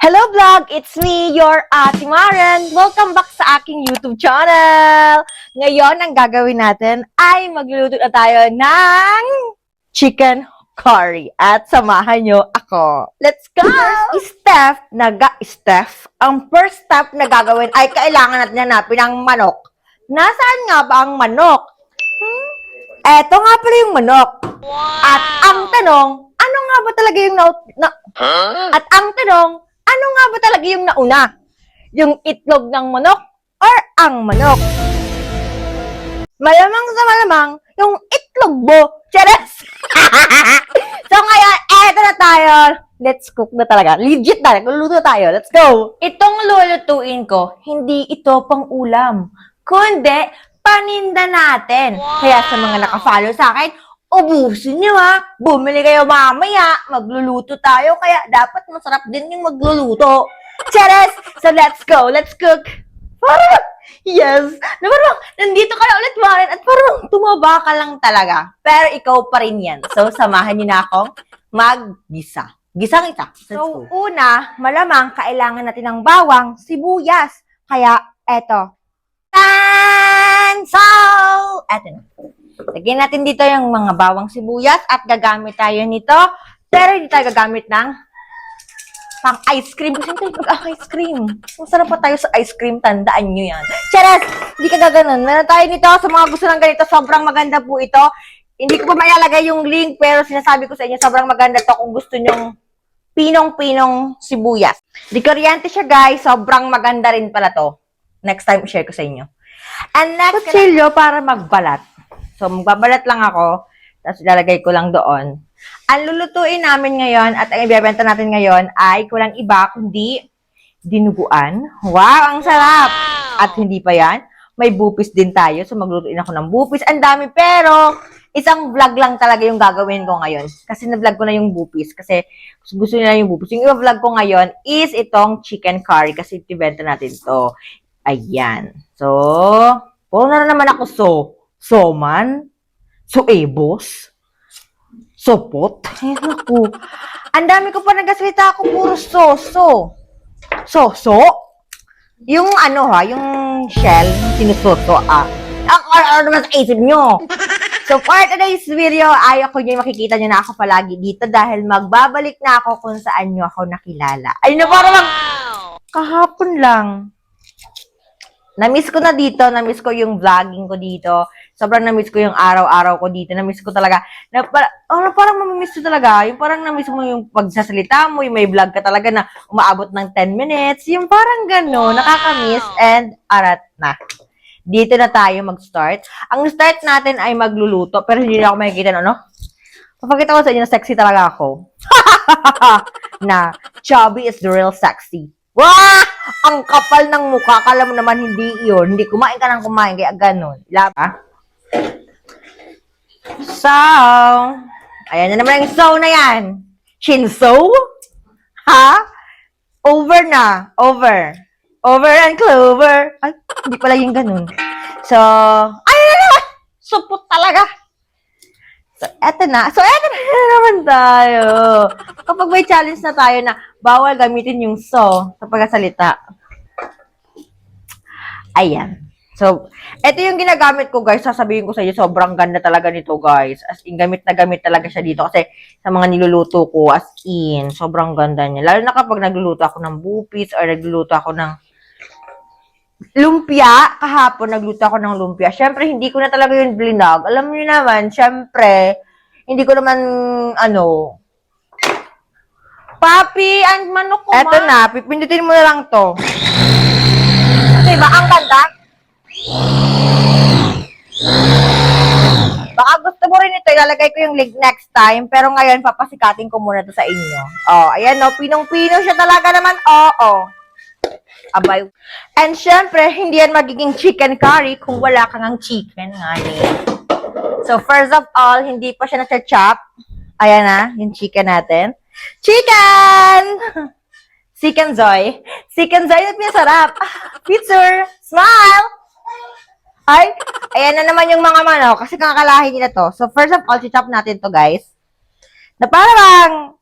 Hello vlog! It's me, your Ate Maren. Welcome back sa aking YouTube channel. Ngayon, ang gagawin natin ay magluluto na tayo ng chicken curry. At samahan nyo ako. Let's go! Ang first step na gagawin ay kailangan natin hanapin ang manok. Nasaan nga ba ang manok? Eto nga pala yung manok. At ang tanong, ano nga ba talaga yung ano nga ba talaga yung nauna? Yung itlog ng manok or ang manok? Malamang sa malamang, yung itlog mo. Charas! So ngayon, eto na tayo. Let's cook na talaga. Legit na. Luluto tayo. Let's go! Itong lulutuin ko, hindi ito pang ulam. Kundi, paninda natin. Kaya sa mga nakafollow sa akin, ubusin nyo ha. Bumili kayo mamaya. Magluluto tayo. Kaya dapat masarap din yung magluluto. Charas! So let's go. Let's cook. Yes. Na parang, nandito ka na ulit, Maren. At parang tumaba ka lang talaga. Pero ikaw pa rin yan. So samahan nyo na akong maggisa. Gisang ita. So una, malamang kailangan natin ng bawang, sibuyas. Kaya eto. So, eto na. Lagyan natin dito yung mga bawang sibuyas at gagamit tayo nito. Pero hindi tayo gagamit ng pang ice cream. Kasi tayo mag-ice cream. Masarap pa tayo sa ice cream. Tandaan nyo yan. Charas! Hindi ka gaganon. Meron tayo nito. Sa mga gusto ng ganito, sobrang maganda po ito. Hindi ko pa mailalagay yung link, pero sinasabi ko sa inyo, sobrang maganda to kung gusto nyong pinong-pinong sibuyas. Di kuryente siya, guys. Sobrang maganda rin pala to. Next time, share ko sa inyo. And next, kutsilyo para magbalat. So, magbabalat lang ako, tapos ilalagay ko lang doon. Ang lulutuin namin ngayon at ang ibebenta natin ngayon ay kulang iba kundi dinuguan. Wow, ang sarap! At hindi pa yan, may bupis din tayo. So, maglulutuin ako ng bupis. Ang dami, pero isang vlog lang talaga yung gagawin ko ngayon. Kasi na-vlog ko na yung bupis. Kasi gusto nila yung bupis. Yung iba vlog ko ngayon is itong chicken curry. Kasi ibebenta natin to. Ayan. So, puro na naman ako Soman? Soebos? Sopot? Ay, naku. Ang dami ko pa nagasalita ako, puro So? Yung yung shell, sinusoto, Ang naman sa isip nyo. So, for today's video, ay ako nyo makikita nyo na ako palagi dito dahil magbabalik na ako kung saan nyo ako nakilala. Ay, na parang kahapon lang. Na-miss ko na dito, na-miss ko yung vlogging ko dito. Sobrang na-miss ko yung araw-araw ko dito. Na-miss ko talaga. Parang mamimiss ko talaga. Yung parang na-miss mo yung pagsasalita mo, yung may vlog ka talaga na umaabot ng 10 minutes. Yung parang gano'n, nakaka-miss and arat na. Dito na tayo mag-start. Ang start natin ay magluluto, pero hindi na ako makikita, no? Papakita ko sa inyo na sexy talaga ako. Na, chubby is the real sexy. Wah! Ang kapal ng mukha. Kala mo naman hindi yun. Hindi kumain ka ng kumain. Kaya ganun. Laba? So, ayan na naman yung so na yan. Shinso? Ha? Over na. Over. Over and clover. Ay, hindi pala yung ganun. So, ayan na naman. Supot talaga. So, eto na naman tayo. Kapag may challenge na tayo na bawal gamitin yung so sa pagkasalita. Ayan. So, eto yung ginagamit ko, guys. Sasabihin ko sa inyo, sobrang ganda talaga nito, guys. As in, gamit na gamit talaga siya dito. Kasi sa mga niluluto ko, as in, sobrang ganda niya. Lalo na kapag nagluluto ako ng bupis or nagluluto ako ng lumpia. Kahapon, nagluto ako ng lumpia. Syempre, hindi ko na talaga yung blinag. Alam niyo naman, syempre, hindi ko naman, Papi, ang manok ko, eto na, pipindutin mo na lang to. Diba, ang ganda? Baka gusto mo rin ito, ilalagay ko yung link next time, pero ngayon, papasikatin ko muna to sa inyo. Oh, ayan, no, pinong-pino siya talaga naman, abay. And syempre, hindi yan magiging chicken curry kung wala kang ang chicken, ngani. So, first of all, hindi pa siya na-chop. Ayan na, yung chicken natin. Chicken! Chicken Zoy. Chicken Zoy at masarap. Picture! Smile! Ay, ayan na naman yung mga manok kasi kakalahin nila to. So, first of all, chop natin to, guys. Na parang,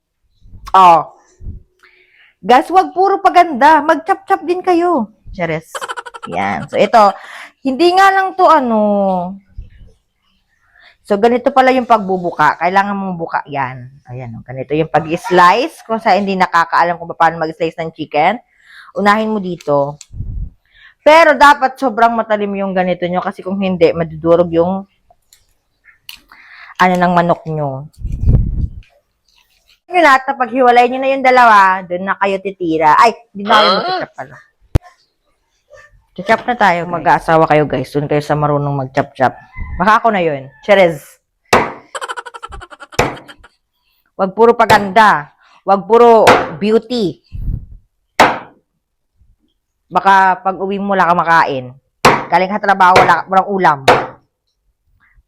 Guys, wag puro paganda. Mag-chop-chop din kayo. Chares. Yan. So, ito. Hindi nga lang to So, ganito pala yung pagbubuka. Kailangan mong buka yan. Ayan. Ganito yung pag-slice. Kung sa hindi nakakaalam kung paano mag-slice ng chicken, unahin mo dito. Pero, dapat sobrang matalim yung ganito nyo. Kasi kung hindi, madudurog yung ng manok nyo. Yung lahat, pag hiwalay nyo na yung dalawa, doon na kayo titira. Ay, hindi na kayo mag-chop pala. Chop na tayo. Mag-aasawa kayo, guys. Doon kayo sa marunong mag-chop-chop. Baka ako na yun. Cherez. Wag puro paganda. Wag puro beauty. Baka pag uwi mo, wala ka makain. Galing ka trabaho, walang ulam.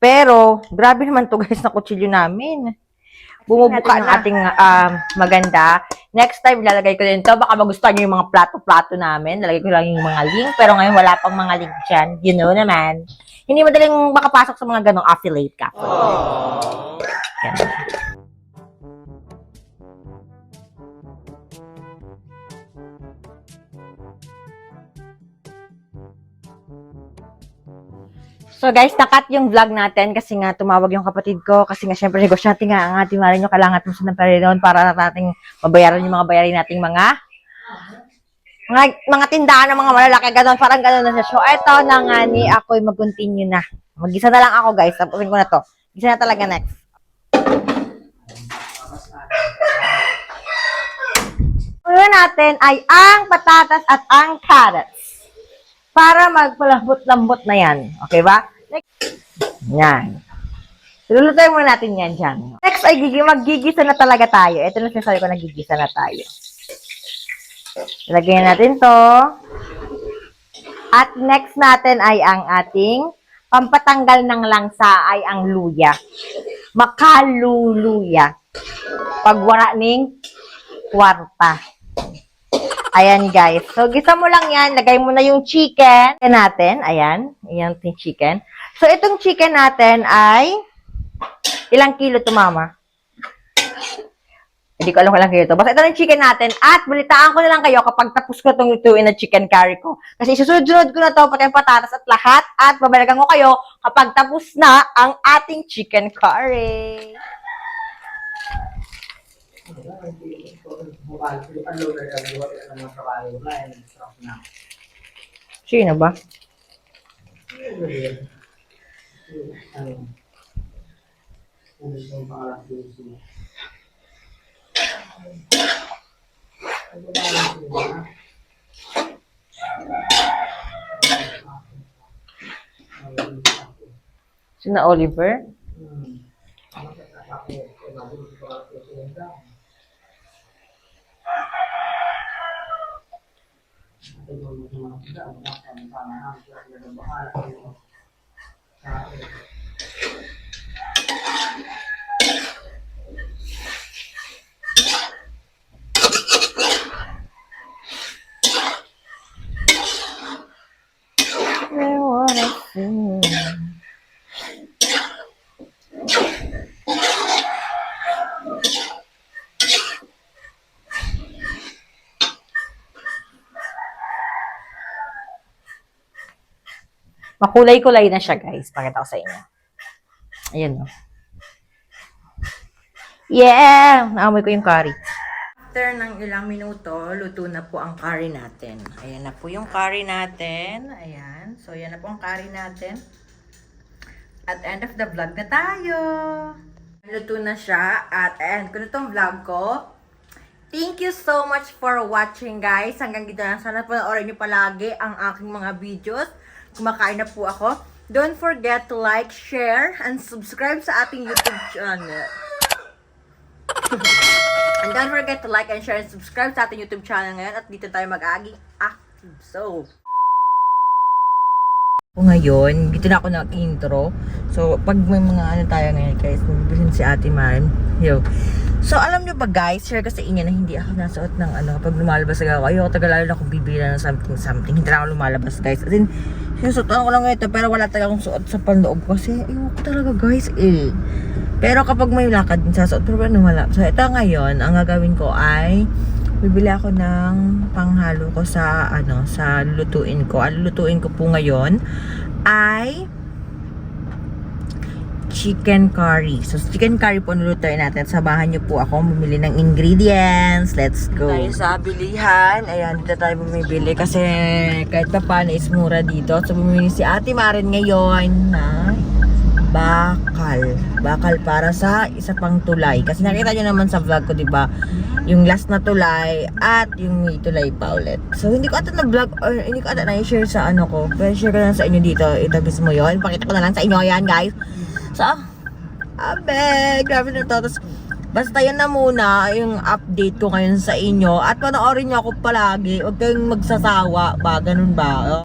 Pero, grabe naman to guys, na kutsilyo namin. Bumubuka ng ating maganda. Next time, lalagay ko din to. Baka magustuhan nyo yung mga plato-plato namin. Lalagay ko lang yung mga link. Pero ngayon, wala pang mga link dyan. You know naman. Hindi madaling makapasok sa mga ganong affiliate ka. Yan. So guys, nakat yung vlog natin kasi nga tumawag yung kapatid ko kasi nga syempre negosyante nga ang ating marin yung kailangan natin ng pera doon para nating mabayaran yung mga bayarin nating mga tindahan ng mga malalaki gano'n, parang gano'n na siya. So eto na nga ni ako'y mag-continue na. Mag-isa na lang ako guys, tapusin ko na to. Gisa na talaga next. Una natin ay ang patatas at ang carrots. Para magpalambot-lambot na yan. Okay ba? Yan. Lulutuin muna natin yan dyan. Next ay maggigisa na talaga tayo. Ito na sinasabi ko, nagigisa na tayo. Lagyan natin to. At next natin ay ang ating pampatanggal ng langsa ay ang luya. Makaluluya. Pagwara ning kwarta. Ayan guys. So, gisa mo lang yan. Lagay mo na yung chicken natin. Ayan. Ayan yung chicken. So, itong chicken natin ay ilang kilo to, mama? Hindi ko alam kung ilang kilo to. Basta ito na yung chicken natin. At balitaan ko na lang kayo kapag tapos ko itong lutuin na chicken curry ko. Kasi susunod ko na to, pati yung patatas at lahat. At babalikan ko kayo kapag tapos na ang ating chicken curry. Sino ba? Sino Oliver? Makulay-kulay na siya, guys. Pakita ko sa inyo. Ayan, no? Yeah! Naamoy ko yung curry. After ng ilang minuto, luto na po ang curry natin. Ayan na po yung curry natin. Ayan. So, ayan na po ang curry natin. At end of the vlog na tayo. Luto na siya. At end ko na itong vlog ko. Thank you so much for watching, guys. Hanggang dito na. Sana panoorin nyo palagi ang aking mga videos. Kumakain na po ako. Don't forget to like, share, and subscribe sa ating YouTube channel. And don't forget to like and share and subscribe sa ating YouTube channel ngayon. At dito tayo mag-aging active. So, ngayon, dito na ako nag-intro. So, pag may mga ano tayo ngayon, guys, mabibisin si Ate Maren. Yo. So, alam nyo ba guys, share ko sa inyo na hindi ako nasuot ng ano, pag lumalabas ako, ayoko tagalalo na akong bibila ng something. Hindi na ako lumalabas, guys. As in, sinusuotan ko lang ito, pero wala talaga akong suot sa panloob kasi ayoko talaga, guys, eh. Pero kapag may lakad, sasuot, pero ano, wala. So, ito ngayon, ang gagawin ko ay bibili ako ng panghalo ko sa sa lulutuin ko. Ang lulutuin ko po ngayon ay chicken curry. So, chicken curry po nulutuin natin. Samahan niyo po ako bumili ng ingredients. Let's go. Tayo sa bilihan. Ayan, dito tayo bumibili kasi kahit pa paano is mura dito. So, bumili si Ate Maren ngayon na bakal. Bakal para sa isa pang tulay. Kasi nakita niyo naman sa vlog ko, di ba? Yung last na tulay at yung may tulay pa ulit. So, hindi ko ata na-vlog or hindi ko ata na-share sa ko. Pero share ko lang sa inyo dito. Ito mismo yun. Pakita ko na lang sa inyo. Yan, guys. So, grabe na to. Tapos, basta yan na muna yung update ko ngayon sa inyo. At panoorin niyo ako palagi. Huwag kayong magsasawa ba? Ganun ba?